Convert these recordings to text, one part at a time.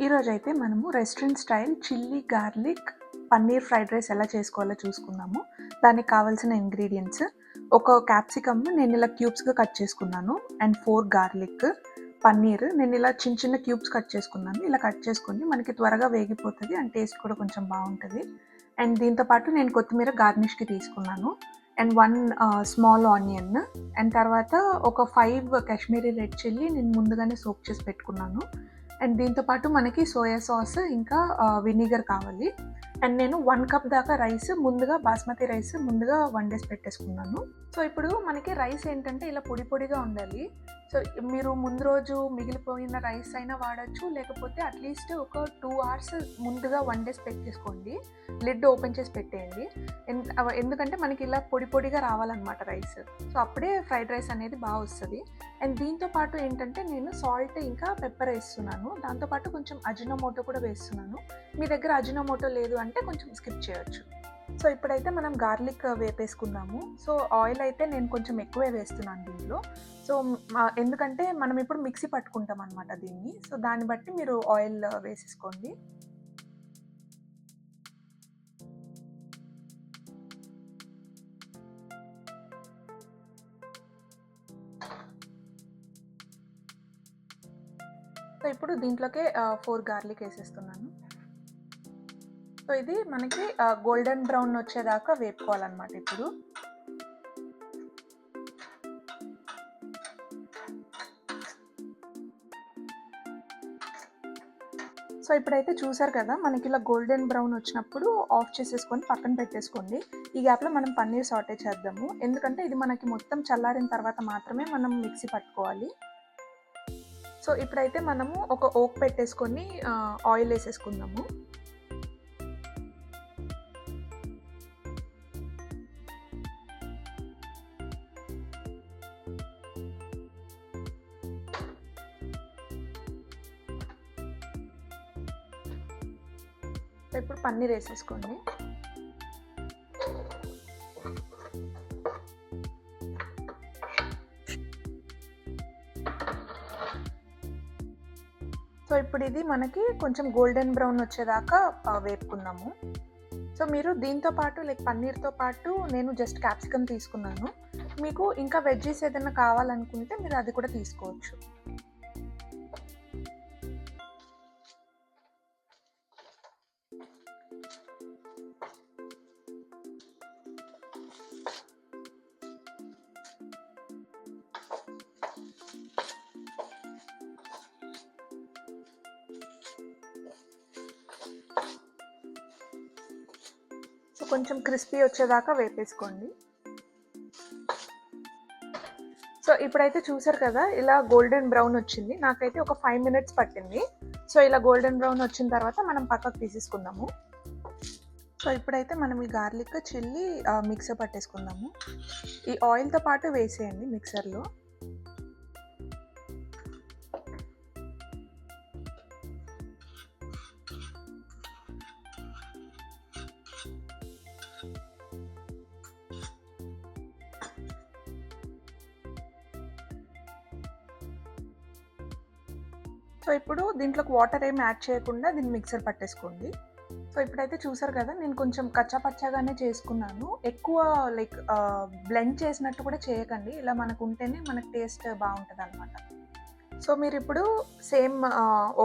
ఈరోజైతే మనము restaurant style chilli garlic paneer fried rice ఎలా చేసుకోవాలో చూసుకుందాము. దానికి కావాల్సిన ఇంగ్రీడియంట్స్ ఒక క్యాప్సికమ్ నేను ఇలా క్యూబ్స్‌గా కట్ చేసుకున్నాను. అండ్ 4 గార్లిక్, పన్నీర్ నేను ఇలా చిన్న చిన్న క్యూబ్స్ కట్ చేసుకున్నాను. ఇలా కట్ చేసుకొని మనకి త్వరగా వేగిపోతది. అండ్ టేస్ట్ కూడా కొంచెం బావుంటది. అండ్ దీంతో పాటు నేను కొత్తిమీర గార్నిష్‌కి తీసుకున్నాను. అండ్ 1 స్మాల్ ఆనియన్ అండ్ తర్వాత ఒక 5 కాశ్మీరీ రెడ్ చిల్లీ నేను ముందుగానే సోక్ చేసి పెట్టుకున్నాను. అండ్ దీంతో పాటు మనకి సోయా సాస్ ఇంకా వినిగర్ కావాలి. అండ్ నేను 1 కప్ దాకా రైస్ ముందుగా బాస్మతి రైస్ ముందుగా వండేసి పెట్టేసుకున్నాను. సో, ఇప్పుడు మనకి రైస్ ఏంటంటే ఇలా పొడి పొడిగా ఉండాలి. సో, మీరు ముందు రోజు మిగిలిపోయిన రైస్ అయినా వాడొచ్చు. లేకపోతే అట్‌లీస్ట్ ఒక 2 అవర్స్ ముందుగా వండేసి పెట్టేసుకోండి. లిడ్ ఓపెన్ చేసి పెట్టేయండి. ఎందుకంటే మనకి ఇలా పొడి పొడిగా రావాలన్నమాట రైస్. సో, అప్పుడే ఫ్రైడ్ రైస్ అనేది వస్తది. అండ్ దీంతో పాటు ఏంటంటే నేను సాల్ట్ ఇంకా పెప్పర్ ఏస్తున్నాను. దాంతో పాటు కొంచెం అజినోమోటో కూడా వేస్తున్నాను. మీ దగ్గర అజినోమోటో లేదు అంటే కొంచెం స్కిప్ చేయొచ్చు. సో, ఇప్పుడైతే మనం గార్లిక్ వేపేసుకుందాము. సో, ఆయిల్ అయితే నేను కొంచెం ఎక్కువే వేస్తున్నాను దీనిలో. సో, ఎందుకంటే మనం ఇప్పుడు మిక్సీ పట్టుకుంటాం అనమాట దీన్ని. సో, దాన్ని బట్టి మీరు ఆయిల్ వేసేసుకోండి. సో, ఇప్పుడు దీంట్లోకే 4 గార్లిక్ ఏసేస్తున్నాను. సో, ఇది మనకి గోల్డెన్ బ్రౌన్ వచ్చేదాకా వేపుకోవాలన్నమాట ఇప్పుడు. సో, ఇప్పుడైతే చూసారు కదా! మనకి ఇలా గోల్డెన్ బ్రౌన్ వచ్చినప్పుడు ఆఫ్ చేసేసుకొని పక్కన పెట్టేసుకోండి. ఈ గ్యాప్‌లో మనం పన్నీర్ సాటే చేద్దాము. ఎందుకంటే ఇది మనకి మొత్తం చల్లారిన తర్వాత మాత్రమే మనం మిక్సీ పట్టుకోవాలి. సో, ఇప్పుడైతే మనము ఒక ఓక్ పెట్టేసుకొని ఆయిల్ ఏసేసుకుందాము. సో, ఇప్పుడు పన్నీర్ ఏసేసుకోండి. సో, ఇప్పుడు ఇది మనకి కొంచెం గోల్డెన్ బ్రౌన్ వచ్చేదాకా వేపుకుందాము. సో, మీరు దీంతో పాటు పన్నీర్‌తో పాటు నేను జస్ట్ క్యాప్సికమ్ తీసుకున్నాను. మీకు ఇంకా వెజ్జీస్ ఏదైనా కావాలనుకుంటే మీరు అది కూడా తీసుకోవచ్చు. సో, కొంచెం క్రిస్పీ వచ్చేదాకా వేపేసుకోండి. సో, ఇప్పుడైతే చూసారు కదా! ఇలా గోల్డెన్ బ్రౌన్ వచ్చింది. నాకైతే ఒక 5 మినిట్స్ పట్టింది. సో, ఇలా గోల్డెన్ బ్రౌన్ వచ్చిన తర్వాత మనం పక్కకు తీసేసుకుందాము. సో, ఇప్పుడైతే మనం ఈ గార్లిక్, చిల్లీ మిక్సర్ పట్టేసుకుందాము. ఈ ఆయిల్‌తో పాటు వేసేయండి మిక్సర్‌లో. సో, ఇప్పుడు దీంట్లోకి వాటర్ ఏమి యాడ్ చేయకుండా దీన్ని మిక్సర్ పట్టేసుకోండి. సో, ఇప్పుడైతే చూసారు కదా! నేను కొంచెం కచ్చా పచ్చాగానే చేసుకున్నాను. ఎక్కువ బ్లెండ్ చేసినట్టు కూడా చేయకండి. ఇలా మనకుంటేనే మనకు టేస్ట్ బావుంటదనమాట. సో, మీరిప్పుడు సేమ్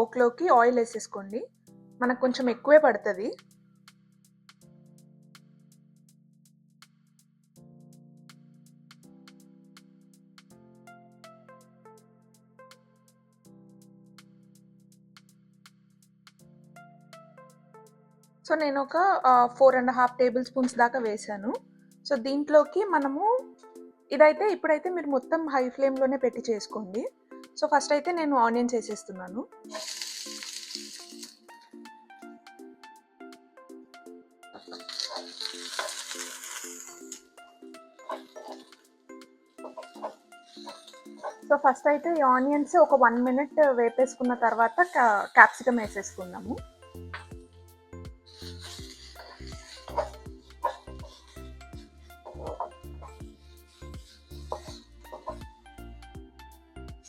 ఓక్‌లోకి ఆయిల్ ఏసేసుకోండి. మనకు కొంచెం ఎక్కువే పడతది. సో, నేనొక 4 ½ టేబుల్ స్పూన్స్ దాకా వేశాను. సో, దీంట్లోకి మనము ఇప్పుడైతే మీరు మొత్తం హై ఫ్లేమ్‌లోనే పెట్టి చేసుకోండి. సో, ఫస్ట్ అయితే నేను ఆనియన్స్ ఏసేస్తున్నాను. సో, ఫస్ట్ అయితే ఈ ఆనియన్స్ ఒక 1 మినిట్ వేపేసుకున్న తర్వాత క్యాప్సికమ్ ఏసేసుకుందాము.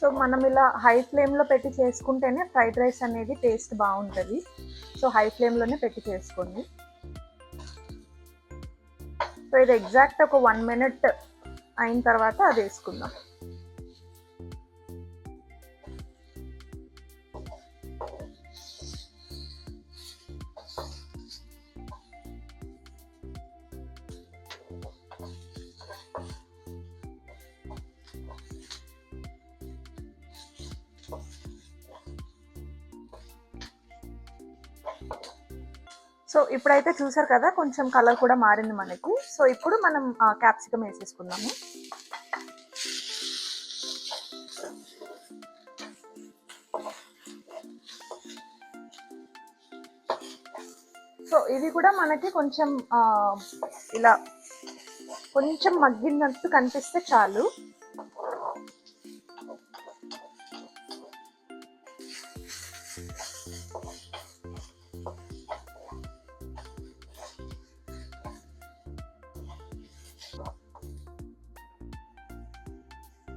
సో మనం ఇలా హై ఫ్లేమ్లో పెట్టి చేసుకుంటేనే ఫ్రైడ్ రైస్ అనేది టేస్ట్ బాగుంటుంది. సో హై ఫ్లేమ్లోనే పెట్టి చేసుకోండి. సో ఇది ఎగ్జాక్ట్ ఒక 1 minute అయిన తర్వాత అది వేసుకుందాం. సో ఇప్పుడైతే చూసారు కదా, కొంచెం కలర్ కూడా మారింది మనకి. సో ఇప్పుడు మనం క్యాప్సికమ్ వేసేసుకుందాము. సో ఇది కూడా మనకి కొంచెం ఇలా కొంచెం మగ్గినట్టు కనిపిస్తే చాలు.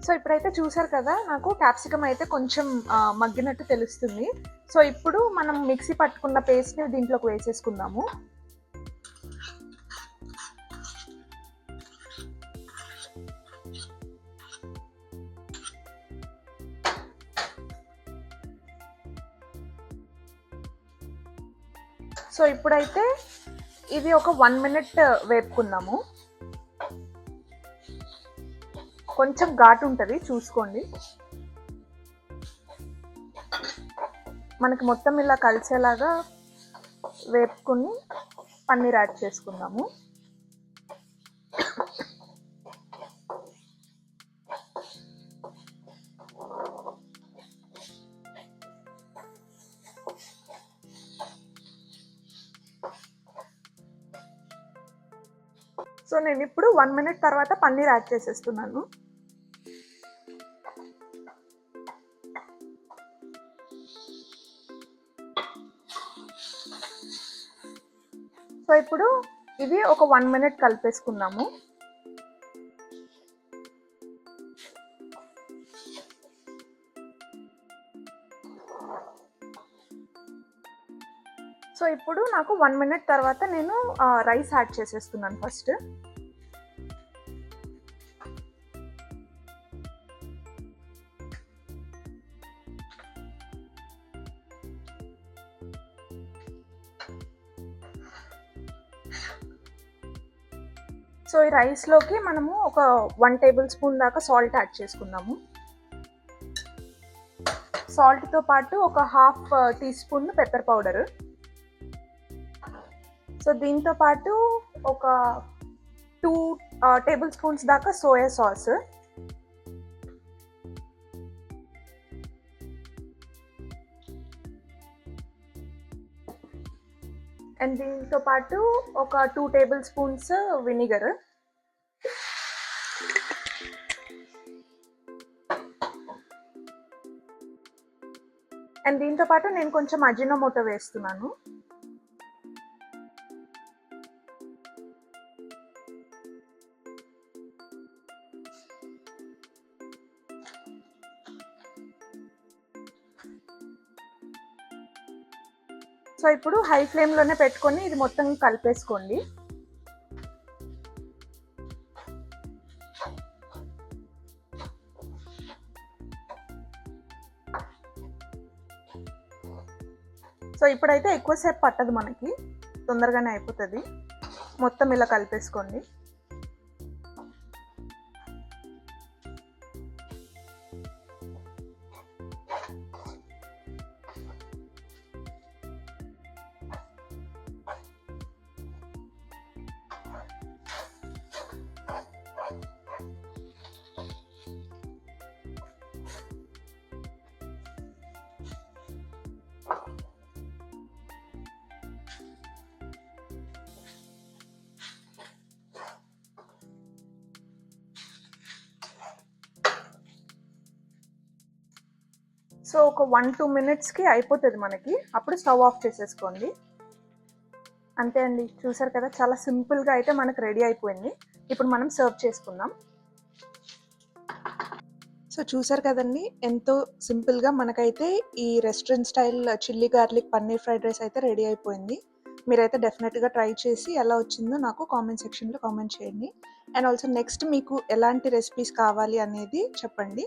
సో ఇప్పుడైతే చూసారు కదా, నాకు క్యాప్సికమ్ అయితే కొంచెం మగ్గినట్టు తెలుస్తుంది. సో ఇప్పుడు మనం మిక్సీ పట్టుకున్న పేస్ట్ని దీంట్లోకి వేసేసుకుందాము. సో ఇప్పుడైతే ఇది ఒక 1 minute వేపుకుందాము. కొంచెం ఘాటు ఉంటుంది, చూసుకోండి. మనకి మొత్తం ఇలా కలిసేలాగా వేపుకుని పన్నీర్ యాడ్ చేసుకుందాము. సో నేను ఇప్పుడు 1 minute తర్వాత పన్నీర్ యాడ్ చేసేస్తున్నాను. సో ఇప్పుడు ఇది ఒక 1 minute కలిపేసుకుందాము. సో ఇప్పుడు నాకు 1 minute తర్వాత నేను రైస్ యాడ్ చేసేస్తున్నాను ఫస్ట్. సో ఈ రైస్లోకి మనము ఒక 1 tablespoon దాకా సాల్ట్ యాడ్ చేసుకుందాము. సాల్ట్తో పాటు ఒక 1/2 teaspoon పెప్పర్ పౌడర్. సో దీంతో పాటు ఒక 2 tablespoons దాకా సోయా సాస్. అండ్ దీంతో పాటు ఒక 2 tablespoons వినిగర్. అండ్ దీంతో పాటు నేను కొంచెం అజినోమోటో వేస్తున్నాను. సో ఇప్పుడు హై ఫ్లేమ్లోనే పెట్టుకొని ఇది మొత్తం కలిపేసుకోండి. సో ఇప్పుడైతే ఎక్కువసేపు పట్టదు, మనకి తొందరగానే అయిపోతుంది. మొత్తం ఇలా కలిపేసుకోండి. సో ఒక 1-2 minutesకి అయిపోతుంది మనకి. అప్పుడు స్టవ్ ఆఫ్ చేసేసుకోండి. అంతే అండి, చూసారు కదా, చాలా సింపుల్గా అయితే మనకు రెడీ అయిపోయింది. ఇప్పుడు మనం సర్వ్ చేసుకుందాం. సో చూసారు కదండీ! ఎంతో సింపుల్‌గా మనకైతే ఈ restaurant style chilli garlic paneer fried rice అయితే రెడీ అయిపోయింది. మీరైతే డెఫినెట్‌గా ట్రై చేసి ఎలా వచ్చిందో నాకు కామెంట్ సెక్షన్‌లో కామెంట్ చేయండి. అండ్ ఆల్సో నెక్స్ట్ మీకు ఎలాంటి రెసిపీస్ కావాలి అనేది చెప్పండి.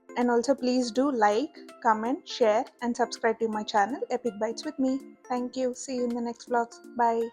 And also please do like, comment, share and subscribe to my channel Epic Bites with me. Thank you. See you in the next vlogs. Bye.